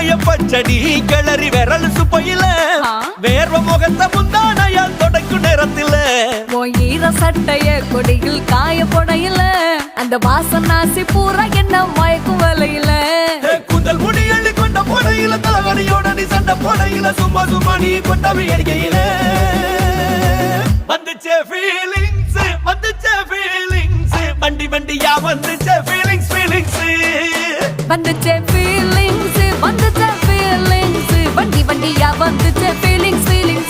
வெங்காய பச்சடி கிளறி விரல் சுப்பையில வேர்வ முகத்த முந்தானையால் தொடக்கும் நேரத்தில ஈர சட்டைய கொடியில் காய பொடையில அந்த வாசனாசி பூரா என்ன மயக்கும் வலையில கூந்தல் முடி அள்ளி கொண்ட போடையில தலகடியோட நீ சண்டை போடையில சும்மா சும்மா நீ கொண்டவை எரிக்கையில வந்துச்சே ஃபீலிங்ஸ் வந்துச்சே ஃபீலிங்ஸ் வண்டி வண்டியா வந்துச்சே ஃபீலிங்ஸ் ஃபீலிங்ஸ் வந்துச்சே ஃபீலிங்ஸ் வந்துச்சே ஃபீலிங்ஸ் வண்டி வண்டியா வந்துச்சே ஃபீலிங்ஸ்